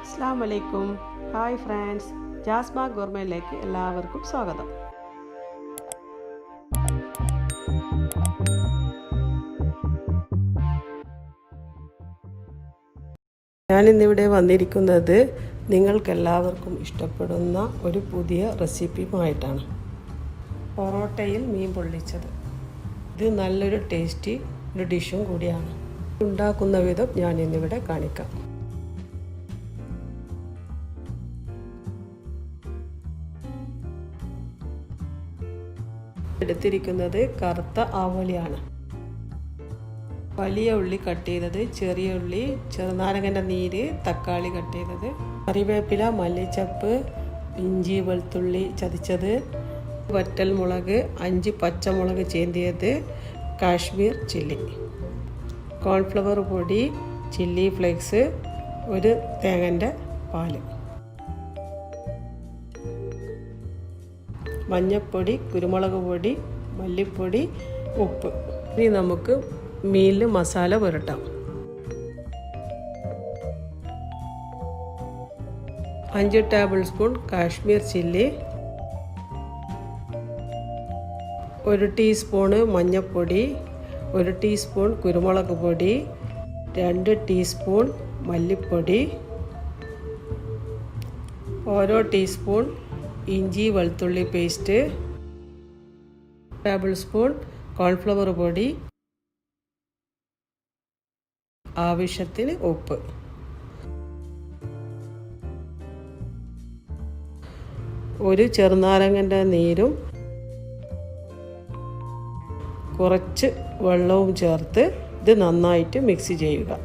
അസ്സലാമു അലൈക്കും. Hi friends, ജാസ്മ ഗോർമയിലേക്ക് എല്ലാവർക്കും സ്വാഗതം. ഞാനിന്നിവിടെ വന്നിരിക്കുന്നത് നിങ്ങൾക്കെല്ലാവർക്കും ഇഷ്ടപ്പെടുന്ന ഒരു പുതിയ റെസിപ്പിയുമായിട്ടാണ്. പൊറോട്ടയിൽ മീൻ പൊള്ളിച്ചത്. ഇത് നല്ലൊരു ടേസ്റ്റി ഒരു ഡിഷും കൂടിയാണ്. ഉണ്ടാക്കുന്ന വിധം ഞാനിന്നിവിടെ കാണിക്കാം. എടുത്തിരിക്കുന്നത് കറുത്ത ആവോലിയാണ്. വലിയ ഉള്ളി കട്ട് ചെയ്തത്, ചെറിയ ഉള്ളി, ചെറുനാരങ്ങൻ്റെ നീര്, തക്കാളി കട്ട് ചെയ്തത്, കറിവേപ്പില, മല്ലിച്ചപ്പ്, ഇഞ്ചി വെളുത്തുള്ളി ചതച്ചത്, വറ്റൽ മുളക്, 5 പച്ചമുളക് ചേന്തിയത്, കാശ്മീർ ചില്ലി, കോൺഫ്ലവർ പൊടി, ചില്ലി ഫ്ലേക്സ്, ഒരു തേങ്ങൻ്റെ പാല്, മഞ്ഞൾപ്പൊടി, കുരുമുളക് പൊടി, മല്ലിപ്പൊടി, ഉപ്പ്. ഇനി നമുക്ക് മീനിൽ മസാല പുരട്ടാം. 5 tablespoon Kashmir chilli, 1 teaspoon മഞ്ഞൾപ്പൊടി, 1 ടീസ്പൂൺ കുരുമുളക് പൊടി, 2 ടീസ്പൂൺ മല്ലിപ്പൊടി, ഓരോ ടീസ്പൂൺ ഇഞ്ചി വെളുത്തുള്ളി പേസ്റ്റ്, ടേബിൾ സ്പൂൺ കോൺഫ്ലവർ പൊടി, ആവശ്യത്തിന് ഉപ്പ്. ഒരു ചെറുനാരങ്ങൻ്റെ നീരും കുറച്ച് വെള്ളവും ചേർത്ത് ഇത് നന്നായിട്ട് മിക്സ് ചെയ്യുക.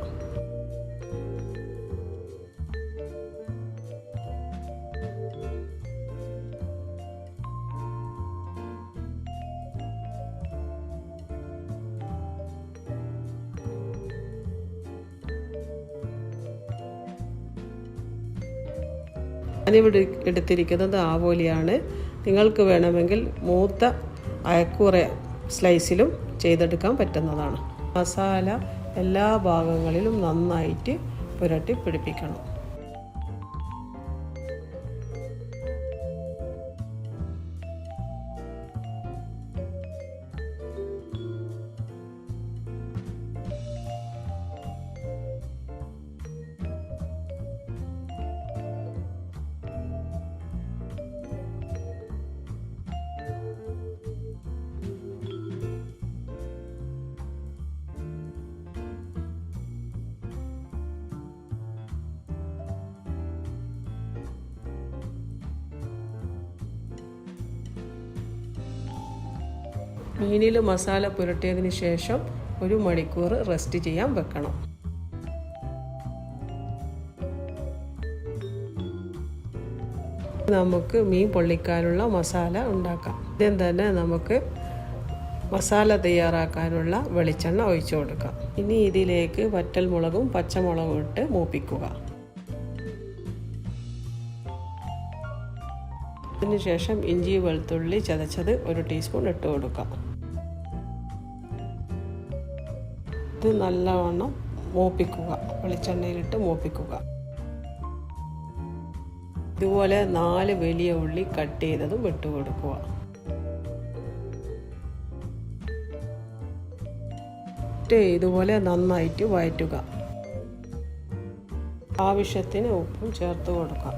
ഞാനിവിടെ എടുത്തിരിക്കുന്നത് ആവോലിയാണ്. നിങ്ങൾക്ക് വേണമെങ്കിൽ മൂത്ത അയക്കൂറ സ്ലൈസിലും ചെയ്തെടുക്കാൻ പറ്റുന്നതാണ്. മസാല എല്ലാ ഭാഗങ്ങളിലും നന്നായിട്ട് പുരട്ടി പിടിപ്പിക്കണം. മീനിൽ മസാല പുരട്ടിയതിന് ശേഷം 1 മണിക്കൂർ റെസ്റ്റ് ചെയ്യാൻ വെക്കണം. നമുക്ക് മീൻ പൊള്ളിക്കാനുള്ള മസാല ഉണ്ടാക്കാം. ആദ്യം തന്നെ നമുക്ക് മസാല തയ്യാറാക്കാനുള്ള വെളിച്ചെണ്ണ ഒഴിച്ചു കൊടുക്കാം. ഇനി ഇതിലേക്ക് വറ്റൽ മുളകും പച്ചമുളകും ഇട്ട് മൂപ്പിക്കുക. അതിനുശേഷം ഇഞ്ചി വെളുത്തുള്ളി ചതച്ചത് 1 ടീസ്പൂൺ ഇട്ട് കൊടുക്കാം. ഇത് നല്ലവണ്ണം മൂപ്പിക്കുക, വെളിച്ചെണ്ണയിലിട്ട് മൂപ്പിക്കുക. ഇതുപോലെ 4 വലിയ ഉള്ളി കട്ട് ചെയ്തതും ഇട്ട് കൊടുക്കുക. ഇതുപോലെ നന്നായിട്ട് വഴറ്റുക. ആവശ്യത്തിന് ഉപ്പും ചേർത്ത് കൊടുക്കാം.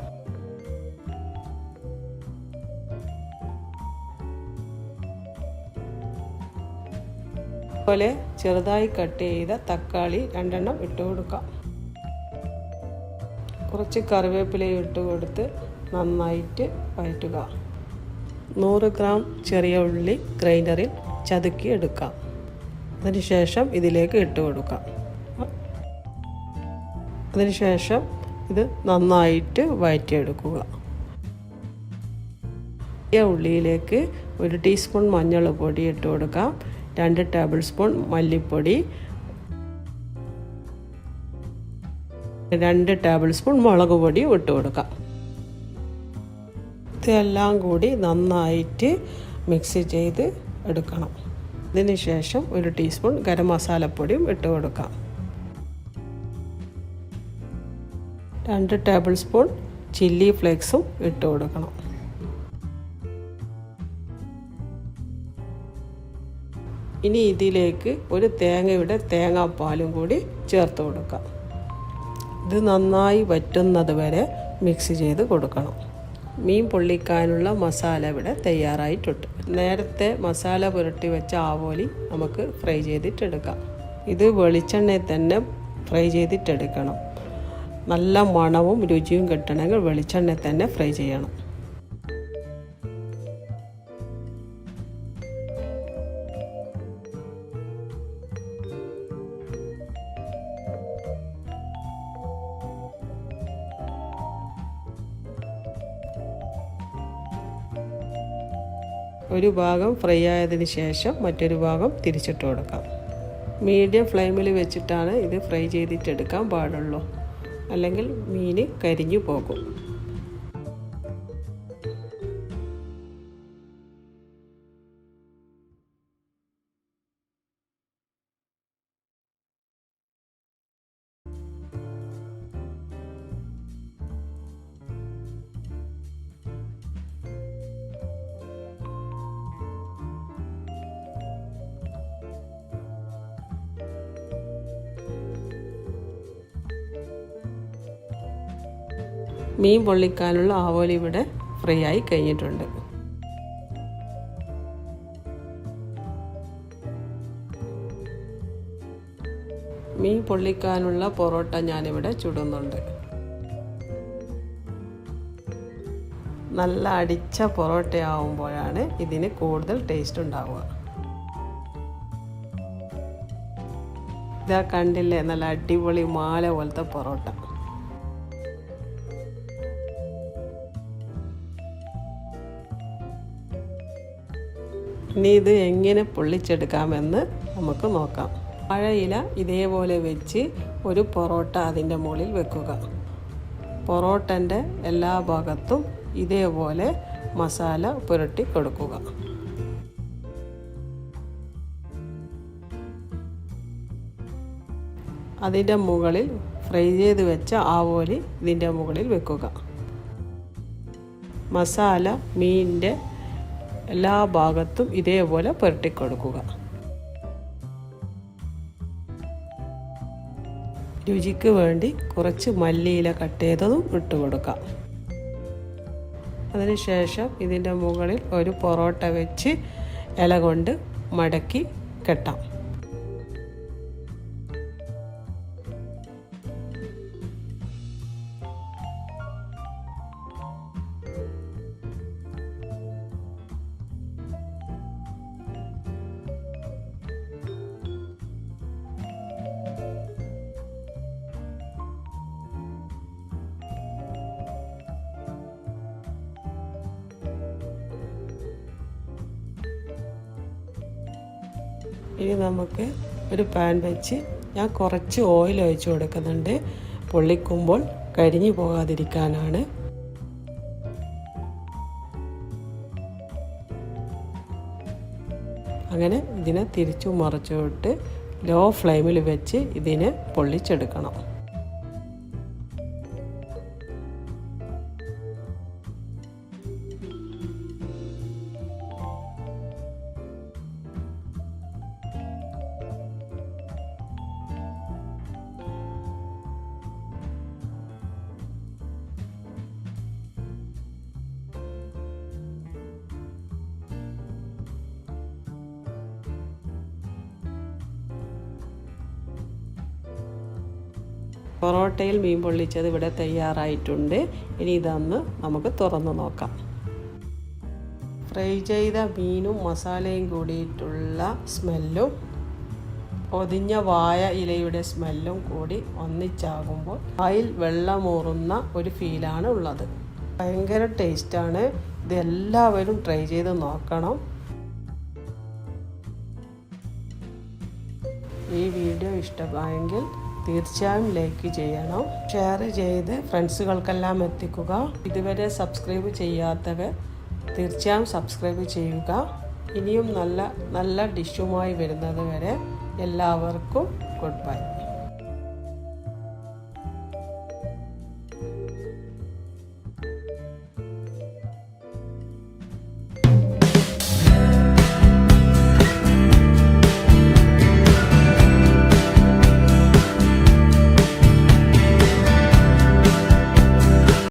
അതുപോലെ ചെറുതായി കട്ട് ചെയ്ത തക്കാളി 2 എണ്ണം ഇട്ട് കൊടുക്കാം. കുറച്ച് കറിവേപ്പിലയും ഇട്ട് കൊടുത്ത് നന്നായിട്ട് വഴറ്റുക. 100 ഗ്രാം ചെറിയ ഉള്ളി ഗ്രൈൻഡറിൽ ചതുക്കി എടുക്കാം. അതിനുശേഷം ഇതിലേക്ക് ഇട്ട് കൊടുക്കാം. അതിനുശേഷം ഇത് നന്നായിട്ട് വഴറ്റിയെടുക്കുക. ഈ ഉള്ളിയിലേക്ക് 1 ടീസ്പൂൺ മഞ്ഞൾ പൊടി ഇട്ട് കൊടുക്കാം. 2 ടേബിൾ സ്പൂൺ മല്ലിപ്പൊടി, 2 ടേബിൾ സ്പൂൺ മുളക് പൊടിയും ഇട്ട് കൊടുക്കാം. ഇതെല്ലാം കൂടി നന്നായിട്ട് മിക്സ് ചെയ്ത് എടുക്കണം. ഇതിന് ശേഷം 1 ടീസ്പൂൺ ഗരം മസാലപ്പൊടിയും ഇട്ട് കൊടുക്കാം. 2 ടേബിൾ സ്പൂൺ ചില്ലി ഫ്ലേക്സും ഇട്ട് കൊടുക്കണം. ഇനി ഇതിലേക്ക് ഒരു തേങ്ങയുടെ തേങ്ങാപ്പാലും കൂടി ചേർത്ത് കൊടുക്കാം. ഇത് നന്നായി വറ്റുന്നത് വരെ മിക്സ് ചെയ്ത് കൊടുക്കണം. മീൻ പൊള്ളിക്കാനുള്ള മസാല ഇവിടെ തയ്യാറായിട്ടുണ്ട്. നേരത്തെ മസാല പുരട്ടി വെച്ച ആവോലി നമുക്ക് ഫ്രൈ ചെയ്തിട്ടെടുക്കാം. ഇത് വെളിച്ചെണ്ണയിൽ തന്നെ ഫ്രൈ ചെയ്തിട്ടെടുക്കണം. നല്ല മണവും രുചിയും കിട്ടണമെങ്കിൽ വെളിച്ചെണ്ണയിൽ തന്നെ ഫ്രൈ ചെയ്യണം. ഒരു ഭാഗം ഫ്രൈ ആയതിന് ശേഷം മറ്റൊരു ഭാഗം തിരിച്ചിട്ട് കൊടുക്കാം. മീഡിയം ഫ്ലെയിമിൽ വെച്ചിട്ടാണ് ഇത് ഫ്രൈ ചെയ്തിട്ടെടുക്കാൻ പാടുള്ളൂ, അല്ലെങ്കിൽ മീൻ കരിഞ്ഞു പോകും. മീൻ പൊള്ളിക്കാനുള്ള ആവോലി ഇവിടെ ഫ്രൈ ആയി കഴിഞ്ഞിട്ടുണ്ട്. മീൻ പൊള്ളിക്കാനുള്ള പൊറോട്ട ഞാനിവിടെ ചുടുന്നുണ്ട്. നല്ല അടിച്ച പൊറോട്ട ആവുമ്പോഴാണ് ഇതിന് കൂടുതൽ ടേസ്റ്റ് ഉണ്ടാവുക. ഇതാ കണ്ടില്ലേ, നല്ല അടിപൊളി മാല പോലത്തെ പൊറോട്ട. ഇനി ഇത് എങ്ങനെ പൊള്ളിച്ചെടുക്കാമെന്ന് നമുക്ക് നോക്കാം. വാഴയില ഇതേപോലെ വെച്ച് ഒരു പൊറോട്ട അതിൻ്റെ മുകളിൽ വെക്കുക. പൊറോട്ടൻ്റെ എല്ലാ ഭാഗത്തും ഇതേപോലെ മസാല പുരട്ടി കൊടുക്കുക. അതിൻ്റെ മുകളിൽ ഫ്രൈ ചെയ്ത് വെച്ച ആവോലി ഇതിൻ്റെ മുകളിൽ വെക്കുക. മസാല മീനിൻ്റെ എല്ലാ ഭാഗത്തും ഇതേപോലെ പുരട്ടിക്കൊടുക്കുക. രുചിക്ക് വേണ്ടി കുറച്ച് മല്ലിയില കട്ട് ചെയ്തതും ഇട്ട് കൊടുക്കാം. അതിനുശേഷം ഇതിൻ്റെ മുകളിൽ ഒരു പൊറോട്ട വെച്ച് ഇല കൊണ്ട് മടക്കി കെട്ടാം. ഇനി നമുക്ക് ഒരു പാൻ വെച്ച് ഞാൻ കുറച്ച് ഓയിൽ ഒഴിച്ച് കൊടുക്കുന്നുണ്ട്. പൊള്ളിക്കുമ്പോൾ കരിഞ്ഞു പോകാതിരിക്കാനാണ്. അങ്ങനെ ഇതിനെ തിരിച്ചു മറിച്ചിട്ട് ലോ ഫ്ലെയിമിൽ വെച്ച് ഇതിനെ പൊള്ളിച്ചെടുക്കണം. പൊറോട്ടയിൽ മീൻ പൊള്ളിച്ചത് ഇവിടെ തയ്യാറായിട്ടുണ്ട്. ഇനി ഇതൊന്ന് നമുക്ക് തുറന്ന് നോക്കാം. ഫ്രൈ ചെയ്ത മീനും മസാലയും കൂടിയിട്ടുള്ള സ്മെല്ലും പൊതിഞ്ഞ വാഴ ഇലയുടെ സ്മെല്ലും കൂടി ഒന്നിച്ചാകുമ്പോൾ വായിൽ വെള്ളമൂറുന്ന ഒരു ഫീലാണ് ഉള്ളത്. ഭയങ്കര ടേസ്റ്റാണ്. ഇതെല്ലാവരും ട്രൈ ചെയ്ത് നോക്കണം. ഈ വീഡിയോ ഇഷ്ടമായെങ്കിൽ തീർച്ചയായും ലൈക്ക് ചെയ്യണം, ഷെയർ ചെയ്ത് ഫ്രണ്ട്സുകൾക്കെല്ലാം എത്തിക്കുക. ഇതുവരെ സബ്സ്ക്രൈബ് ചെയ്യാത്തവർ തീർച്ചയായും സബ്സ്ക്രൈബ് ചെയ്യുക. ഇനിയും നല്ല നല്ല ഡിഷുമായി വരുന്നത് വരെ എല്ലാവർക്കും ഗുഡ് ബൈ.